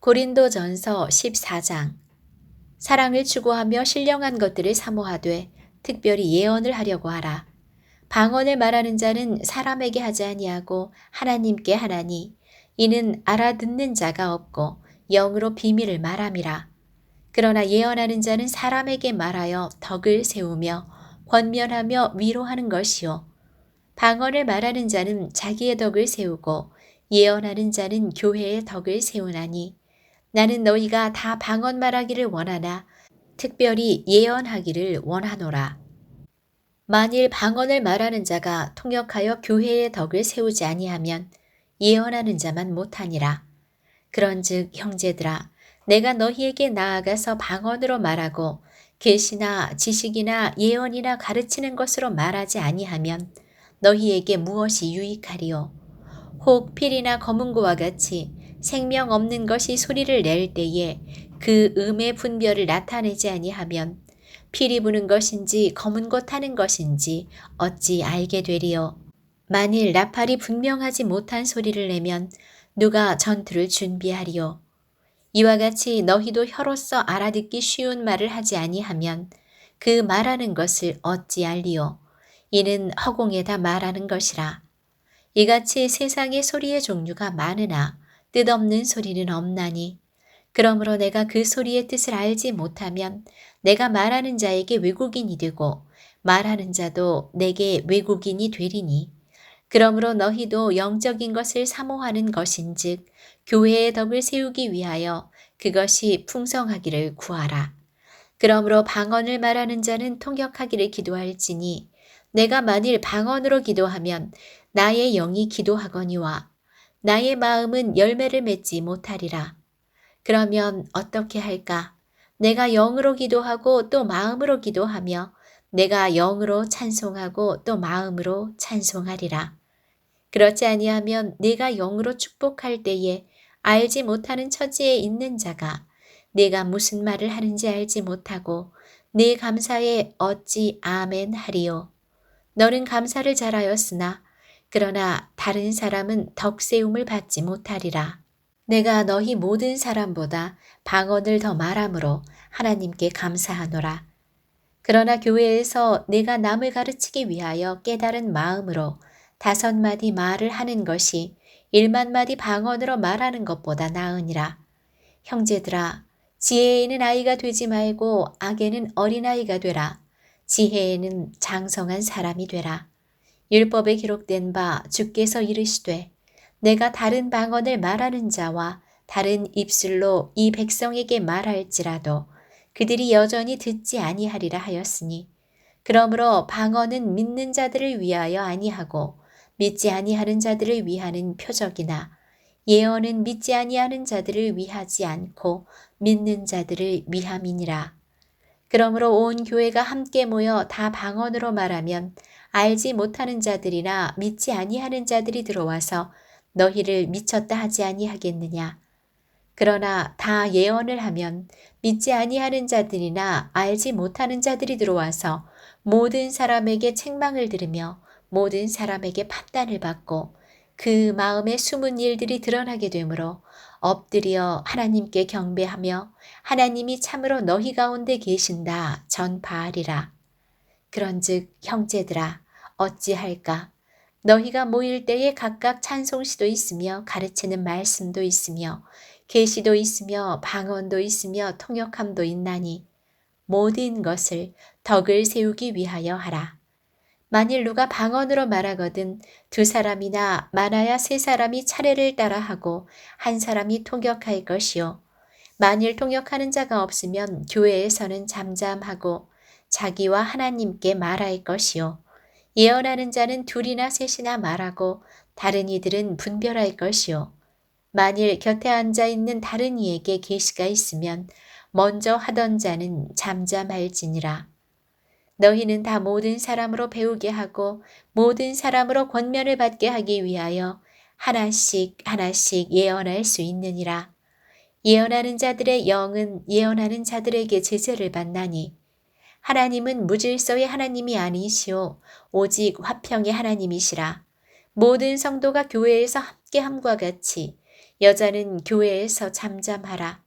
고린도전서 14장. 사랑을 추구하며 신령한 것들을 사모하되 특별히 예언을 하려고 하라. 방언을 말하는 자는 사람에게 하지 아니하고 하나님께 하나니 이는 알아듣는 자가 없고 영으로 비밀을 말함이라. 그러나 예언하는 자는 사람에게 말하여 덕을 세우며 권면하며 위로하는 것이요. 방언을 말하는 자는 자기의 덕을 세우고 예언하는 자는 교회의 덕을 세우나니 나는 너희가 다 방언 말하기를 원하나 특별히 예언하기를 원하노라. 만일 방언을 말하는 자가 통역하여 교회의 덕을 세우지 아니하면 예언하는 자만 못하니라. 그런즉 형제들아, 내가 너희에게 나아가서 방언으로 말하고 계시나 지식이나 예언이나 가르치는 것으로 말하지 아니하면 너희에게 무엇이 유익하리요? 혹 필이나 검은고와 같이 생명 없는 것이 소리를 낼 때에 그 음의 분별을 나타내지 아니하면 필이 부는 것인지 검은고 타는 것인지 어찌 알게 되리요? 만일 나팔이 분명하지 못한 소리를 내면 누가 전투를 준비하리요? 이와 같이 너희도 혀로서 알아듣기 쉬운 말을 하지 아니하면 그 말하는 것을 어찌 알리요? 이는 허공에다 말하는 것이라. 이같이 세상의 소리의 종류가 많으나 뜻없는 소리는 없나니 그러므로 내가 그 소리의 뜻을 알지 못하면 내가 말하는 자에게 외국인이 되고 말하는 자도 내게 외국인이 되리니 그러므로 너희도 영적인 것을 사모하는 것인즉 교회의 덕을 세우기 위하여 그것이 풍성하기를 구하라. 그러므로 방언을 말하는 자는 통역하기를 기도할지니 내가 만일 방언으로 기도하면 나의 영이 기도하거니와 나의 마음은 열매를 맺지 못하리라. 그러면 어떻게 할까? 내가 영으로 기도하고 또 마음으로 기도하며 내가 영으로 찬송하고 또 마음으로 찬송하리라. 그렇지 아니하면 내가 영으로 축복할 때에 알지 못하는 처지에 있는 자가 내가 무슨 말을 하는지 알지 못하고 네 감사에 어찌 아멘 하리요. 너는 감사를 잘하였으나 그러나 다른 사람은 덕세움을 받지 못하리라. 내가 너희 모든 사람보다 방언을 더 말함으로 하나님께 감사하노라. 그러나 교회에서 내가 남을 가르치기 위하여 깨달은 마음으로 5마디 말을 하는 것이 1만 마디 방언으로 말하는 것보다 나으니라. 형제들아, 지혜에는 아이가 되지 말고 악에는 어린아이가 되라. 지혜에는 장성한 사람이 되라. 율법에 기록된 바 주께서 이르시되 내가 다른 방언을 말하는 자와 다른 입술로 이 백성에게 말할지라도 그들이 여전히 듣지 아니하리라 하였으니 그러므로 방언은 믿는 자들을 위하여 아니하고 믿지 아니하는 자들을 위하는 표적이나 예언은 믿지 아니하는 자들을 위하지 않고 믿는 자들을 위함이니라. 그러므로 온 교회가 함께 모여 다 방언으로 말하면 알지 못하는 자들이나 믿지 아니하는 자들이 들어와서 너희를 미쳤다 하지 아니하겠느냐. 그러나 다 예언을 하면 믿지 아니하는 자들이나 알지 못하는 자들이 들어와서 모든 사람에게 책망을 들으며 모든 사람에게 판단을 받고 그 마음에 숨은 일들이 드러나게 되므로 엎드려 하나님께 경배하며 하나님이 참으로 너희 가운데 계신다 전파하리라. 그런즉 형제들아 어찌할까? 너희가 모일 때에 각각 찬송시도 있으며 가르치는 말씀도 있으며 계시도 있으며 방언도 있으며 통역함도 있나니 모든 것을 덕을 세우기 위하여 하라. 만일 누가 방언으로 말하거든 2사람이나 많아야 3사람이 차례를 따라하고 1사람이 통역할 것이요. 만일 통역하는 자가 없으면 교회에서는 잠잠하고 자기와 하나님께 말할 것이요. 예언하는 자는 2이나 3이나 말하고 다른 이들은 분별할 것이요. 만일 곁에 앉아 있는 다른 이에게 계시가 있으면 먼저 하던 자는 잠잠할지니라. 너희는 다 모든 사람으로 배우게 하고 모든 사람으로 권면을 받게 하기 위하여 하나씩 하나씩 예언할 수 있느니라. 예언하는 자들의 영은 예언하는 자들에게 제재를 받나니 하나님은 무질서의 하나님이 아니시오 오직 화평의 하나님이시라. 모든 성도가 교회에서 함께함과 같이 여자는 교회에서 잠잠하라.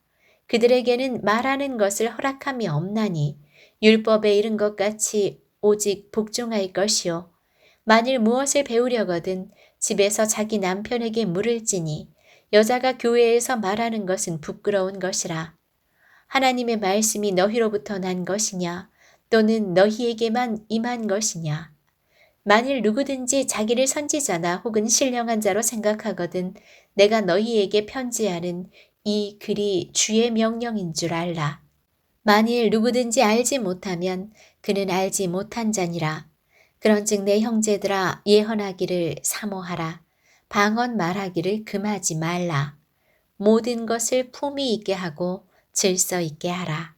그들에게는 말하는 것을 허락함이 없나니 율법에 이른 것 같이 오직 복종할 것이요. 만일 무엇을 배우려거든 집에서 자기 남편에게 물을지니 여자가 교회에서 말하는 것은 부끄러운 것이라. 하나님의 말씀이 너희로부터 난 것이냐 또는 너희에게만 임한 것이냐. 만일 누구든지 자기를 선지자나 혹은 신령한 자로 생각하거든 내가 너희에게 편지하는 이 글이 주의 명령인 줄 알라. 만일 누구든지 알지 못하면 그는 알지 못한 자니라. 그런즉 내 형제들아 예언하기를 사모하라. 방언 말하기를 금하지 말라. 모든 것을 품위 있게 하고 질서 있게 하라.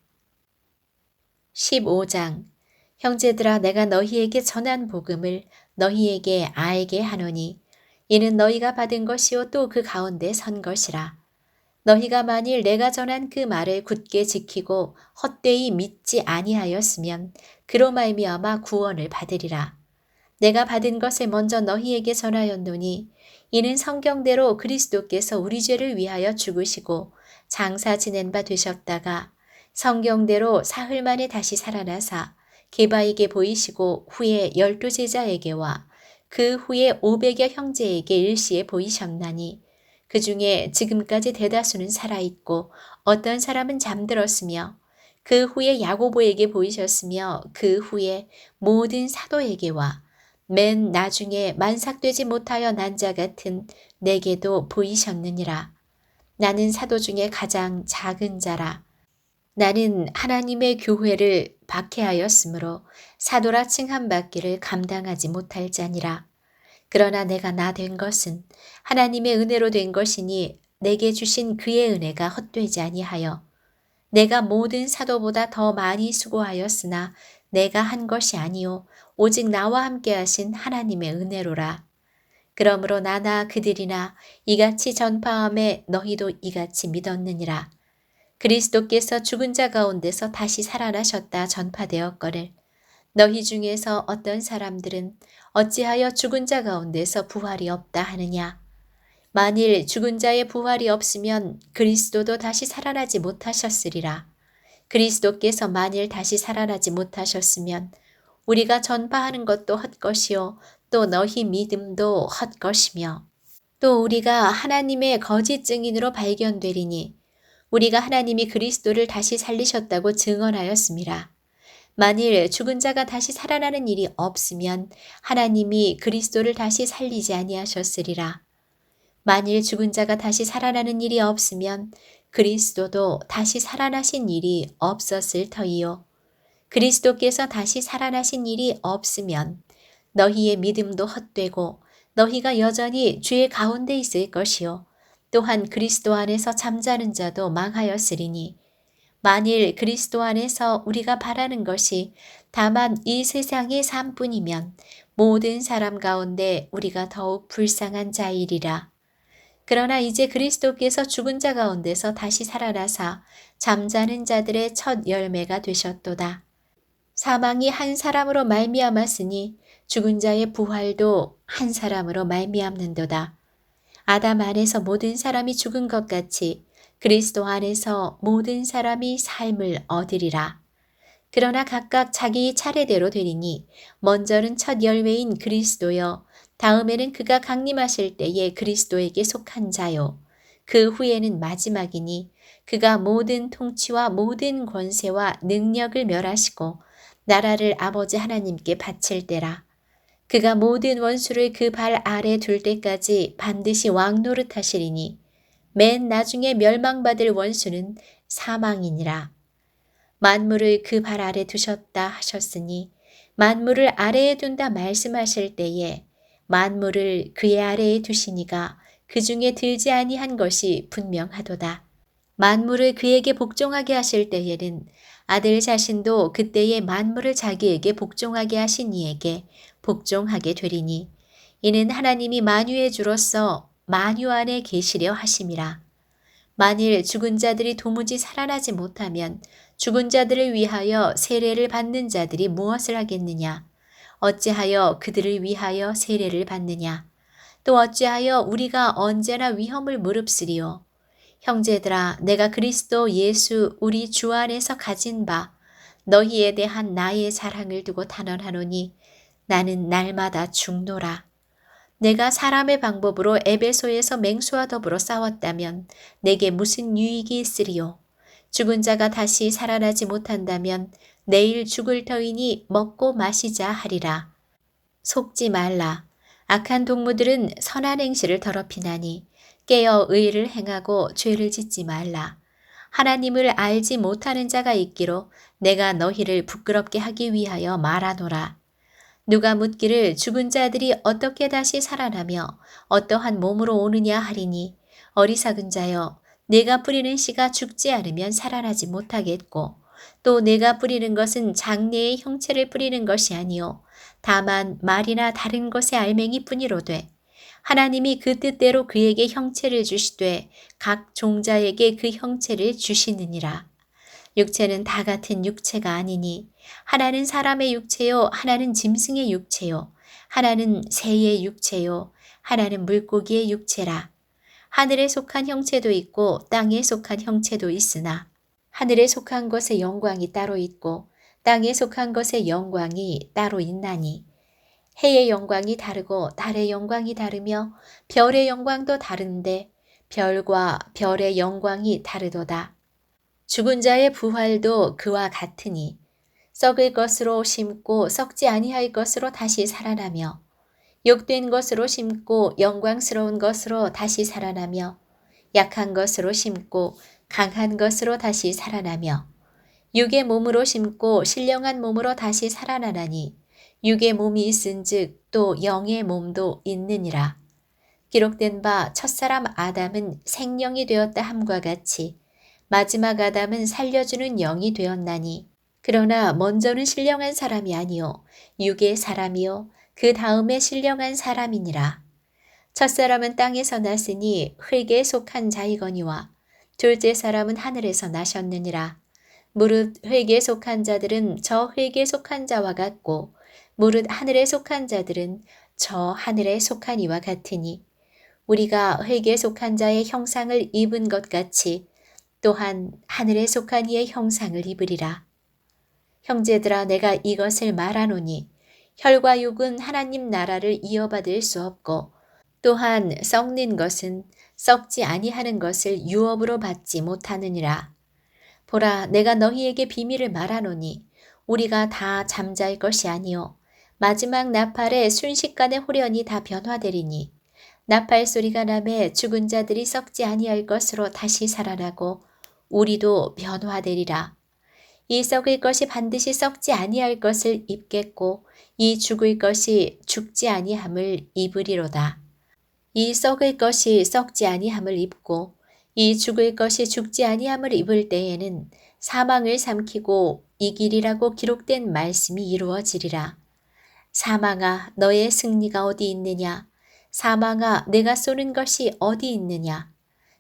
15장 형제들아 내가 너희에게 전한 복음을 너희에게 알게 하노니 이는 너희가 받은 것이요 또 그 가운데 선 것이라. 너희가 만일 내가 전한 그 말을 굳게 지키고 헛되이 믿지 아니하였으면 그로 말미암아 구원을 받으리라. 내가 받은 것을 먼저 너희에게 전하였노니 이는 성경대로 그리스도께서 우리 죄를 위하여 죽으시고 장사 지낸 바 되셨다가 성경대로 사흘 만에 다시 살아나사 게바에게 보이시고 후에 12 제자에게와 그 후에 500여 형제에게 일시에 보이셨나니 그 중에 지금까지 대다수는 살아있고 어떤 사람은 잠들었으며 그 후에 야고보에게 보이셨으며 그 후에 모든 사도에게와 맨 나중에 만삭되지 못하여 난 자 같은 내게도 보이셨느니라. 나는 사도 중에 가장 작은 자라. 나는 하나님의 교회를 박해하였으므로 사도라 칭함 받기를 감당하지 못할 자니라. 그러나 내가 나 된 것은 하나님의 은혜로 된 것이니 내게 주신 그의 은혜가 헛되지 아니하여 내가 모든 사도보다 더 많이 수고하였으나 내가 한 것이 아니요 오직 나와 함께 하신 하나님의 은혜로라. 그러므로 나나 그들이나 이같이 전파함에 너희도 이같이 믿었느니라. 그리스도께서 죽은 자 가운데서 다시 살아나셨다 전파되었거늘 너희 중에서 어떤 사람들은 어찌하여 죽은 자 가운데서 부활이 없다 하느냐. 만일 죽은 자의 부활이 없으면 그리스도도 다시 살아나지 못하셨으리라. 그리스도께서 만일 다시 살아나지 못하셨으면 우리가 전파하는 것도 헛것이요 또 너희 믿음도 헛것이며 또 우리가 하나님의 거짓 증인으로 발견되리니 우리가 하나님이 그리스도를 다시 살리셨다고 증언하였음이라. 만일 죽은 자가 다시 살아나는 일이 없으면 하나님이 그리스도를 다시 살리지 아니하셨으리라. 만일 죽은 자가 다시 살아나는 일이 없으면 그리스도도 다시 살아나신 일이 없었을 터이요. 그리스도께서 다시 살아나신 일이 없으면 너희의 믿음도 헛되고 너희가 여전히 죄 가운데 있을 것이요. 또한 그리스도 안에서 잠자는 자도 망하였으리니 만일 그리스도 안에서 우리가 바라는 것이 다만 이 세상의 삶뿐이면 모든 사람 가운데 우리가 더욱 불쌍한 자이리라. 그러나 이제 그리스도께서 죽은 자 가운데서 다시 살아나사 잠자는 자들의 첫 열매가 되셨도다. 사망이 한 사람으로 말미암았으니 죽은 자의 부활도 한 사람으로 말미암는도다. 아담 안에서 모든 사람이 죽은 것 같이 그리스도 안에서 모든 사람이 삶을 얻으리라. 그러나 각각 자기 차례대로 되리니 먼저는 첫 열매인 그리스도여 다음에는 그가 강림하실 때에 그리스도에게 속한 자요 그 후에는 마지막이니 그가 모든 통치와 모든 권세와 능력을 멸하시고 나라를 아버지 하나님께 바칠 때라. 그가 모든 원수를 그 발 아래 둘 때까지 반드시 왕 노릇하시리니 맨 나중에 멸망받을 원수는 사망이니라. 만물을 그 발 아래 두셨다 하셨으니 만물을 아래에 둔다 말씀하실 때에 만물을 그의 아래에 두시니가 그 중에 들지 아니한 것이 분명하도다. 만물을 그에게 복종하게 하실 때에는 아들 자신도 그때에 만물을 자기에게 복종하게 하신 이에게 복종하게 되리니 이는 하나님이 만유의 주로서 만유 안에 계시려 하심이라. 만일 죽은 자들이 도무지 살아나지 못하면 죽은 자들을 위하여 세례를 받는 자들이 무엇을 하겠느냐? 어찌하여 그들을 위하여 세례를 받느냐? 또 어찌하여 우리가 언제나 위험을 무릅쓰리요. 형제들아, 내가 그리스도 예수 우리 주 안에서 가진 바 너희에 대한 나의 사랑을 두고 단언하노니 나는 날마다 죽노라. 내가 사람의 방법으로 에베소에서 맹수와 더불어 싸웠다면 내게 무슨 유익이 있으리요. 죽은 자가 다시 살아나지 못한다면 내일 죽을 터이니 먹고 마시자 하리라. 속지 말라. 악한 동무들은 선한 행실을 더럽히나니 깨어 의를 행하고 죄를 짓지 말라. 하나님을 알지 못하는 자가 있기로 내가 너희를 부끄럽게 하기 위하여 말하노라. 누가 묻기를 죽은 자들이 어떻게 다시 살아나며 어떠한 몸으로 오느냐 하리니 어리석은 자여, 내가 뿌리는 씨가 죽지 않으면 살아나지 못하겠고 또 내가 뿌리는 것은 장래의 형체를 뿌리는 것이 아니요 다만 말이나 다른 것의 알맹이뿐이로되 하나님이 그 뜻대로 그에게 형체를 주시되 각 종자에게 그 형체를 주시느니라. 육체는 다 같은 육체가 아니니 하나는 사람의 육체요, 하나는 짐승의 육체요, 하나는 새의 육체요, 하나는 물고기의 육체라. 하늘에 속한 형체도 있고 땅에 속한 형체도 있으나 하늘에 속한 것의 영광이 따로 있고 땅에 속한 것의 영광이 따로 있나니 해의 영광이 다르고 달의 영광이 다르며 별의 영광도 다른데 별과 별의 영광이 다르도다. 죽은 자의 부활도 그와 같으니 썩을 것으로 심고 썩지 아니할 것으로 다시 살아나며 욕된 것으로 심고 영광스러운 것으로 다시 살아나며 약한 것으로 심고 강한 것으로 다시 살아나며 육의 몸으로 심고 신령한 몸으로 다시 살아나나니 육의 몸이 있은즉 또 영의 몸도 있느니라. 기록된 바 첫사람 아담은 생령이 되었다 함과 같이 마지막 아담은 살려주는 영이 되었나니 그러나 먼저는 신령한 사람이 아니요 육의 사람이요 그 다음에 신령한 사람이니라. 첫사람은 땅에서 났으니 흙에 속한 자이거니와 둘째 사람은 하늘에서 나셨느니라. 무릇 흙에 속한 자들은 저 흙에 속한 자와 같고 무릇 하늘에 속한 자들은 저 하늘에 속한 이와 같으니 우리가 흙에 속한 자의 형상을 입은 것 같이 또한 하늘에 속한 이의 형상을 입으리라. 형제들아, 내가 이것을 말하노니 혈과 육은 하나님 나라를 이어받을 수 없고 또한 썩는 것은 썩지 아니하는 것을 유업으로 받지 못하느니라. 보라, 내가 너희에게 비밀을 말하노니 우리가 다 잠잘 것이 아니요 마지막 나팔에 순식간에 홀연히 다 변화되리니 나팔 소리가 나매 죽은 자들이 썩지 아니할 것으로 다시 살아나고 우리도 변화되리라. 이 썩을 것이 반드시 썩지 아니할 것을 입겠고 이 죽을 것이 죽지 아니함을 입으리로다. 이 썩을 것이 썩지 아니함을 입고 이 죽을 것이 죽지 아니함을 입을 때에는 사망을 삼키고 이기리라고 기록된 말씀이 이루어지리라. 사망아, 너의 승리가 어디 있느냐? 사망아, 내가 쏘는 것이 어디 있느냐?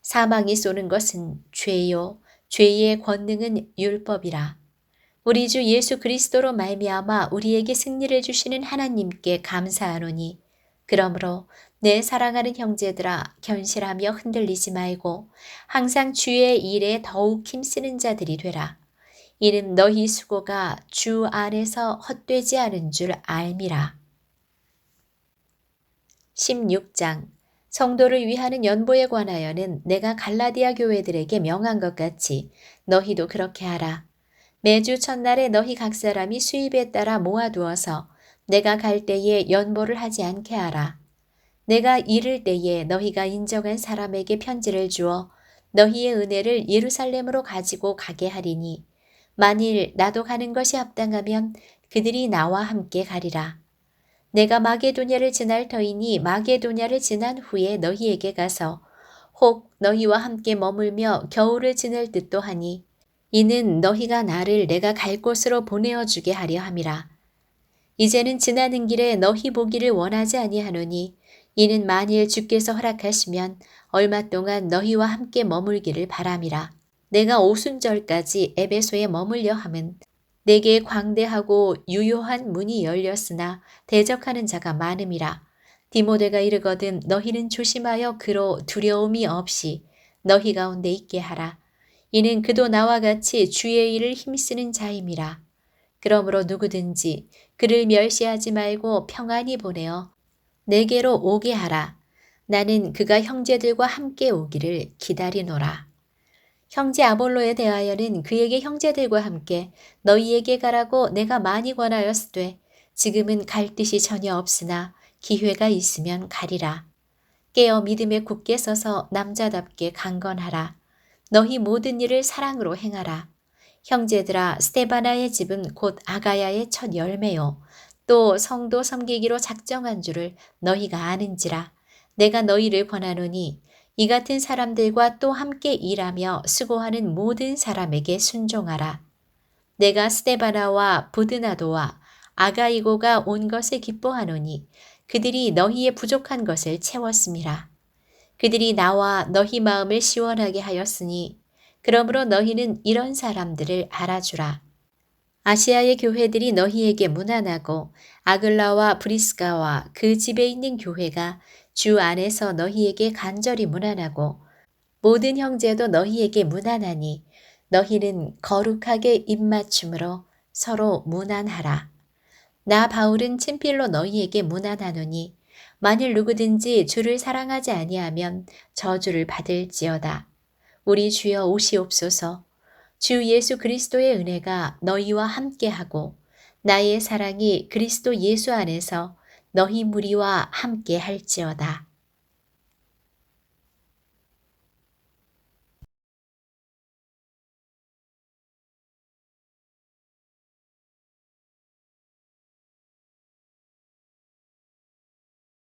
사망이 쏘는 것은 죄요, 죄의 권능은 율법이라. 우리 주 예수 그리스도로 말미암아 우리에게 승리를 주시는 하나님께 감사하노니 그러므로 내 사랑하는 형제들아, 견실하며 흔들리지 말고 항상 주의 일에 더욱 힘쓰는 자들이 되라. 이는 너희 수고가 주 안에서 헛되지 않은 줄 알미라. 16장. 성도를 위하는 연보에 관하여는 내가 갈라디아 교회들에게 명한 것 같이 너희도 그렇게 하라. 매주 첫날에 너희 각 사람이 수입에 따라 모아두어서 내가 갈 때에 연보를 하지 않게 하라. 내가 이를 때에 너희가 인정한 사람에게 편지를 주어 너희의 은혜를 예루살렘으로 가지고 가게 하리니 만일 나도 가는 것이 합당하면 그들이 나와 함께 가리라. 내가 마게도냐를 지날 터이니 마게도냐를 지난 후에 너희에게 가서 혹 너희와 함께 머물며 겨울을 지낼 듯도 하니 이는 너희가 나를 내가 갈 곳으로 보내어 주게 하려 함이라. 이제는 지나는 길에 너희 보기를 원하지 아니하노니 이는 만일 주께서 허락하시면 얼마 동안 너희와 함께 머물기를 바람이라. 내가 오순절까지 에베소에 머물려 함은 내게 광대하고 유효한 문이 열렸으나 대적하는 자가 많음이라. 디모데가 이르거든 너희는 조심하여 그로 두려움이 없이 너희 가운데 있게 하라. 이는 그도 나와 같이 주의 일을 힘쓰는 자임이라. 그러므로 누구든지 그를 멸시하지 말고 평안히 보내어 내게로 오게 하라. 나는 그가 형제들과 함께 오기를 기다리노라. 형제 아볼로에 대하여는 그에게 형제들과 함께 너희에게 가라고 내가 많이 권하였으되 지금은 갈 뜻이 전혀 없으나 기회가 있으면 가리라. 깨어 믿음에 굳게 서서 남자답게 강건하라. 너희 모든 일을 사랑으로 행하라. 형제들아, 스테바나의 집은 곧 아가야의 첫 열매요. 또 성도 섬기기로 작정한 줄을 너희가 아는지라. 내가 너희를 권하노니 이 같은 사람들과 또 함께 일하며 수고하는 모든 사람에게 순종하라. 내가 스테바나와 부드나도와 아가이고가 온 것을 기뻐하노니 그들이 너희의 부족한 것을 채웠음이라. 그들이 나와 너희 마음을 시원하게 하였으니 그러므로 너희는 이런 사람들을 알아주라. 아시아의 교회들이 너희에게 문안하고 아글라와 브리스가와 그 집에 있는 교회가 주 안에서 너희에게 간절히 문안하고 모든 형제도 너희에게 문안하니 너희는 거룩하게 입맞춤으로 서로 문안하라. 나 바울은 친필로 너희에게 문안하노니 만일 누구든지 주를 사랑하지 아니하면 저주를 받을지어다. 우리 주여 오시옵소서. 주 예수 그리스도의 은혜가 너희와 함께하고 나의 사랑이 그리스도 예수 안에서 너희 무리와 함께 할지어다.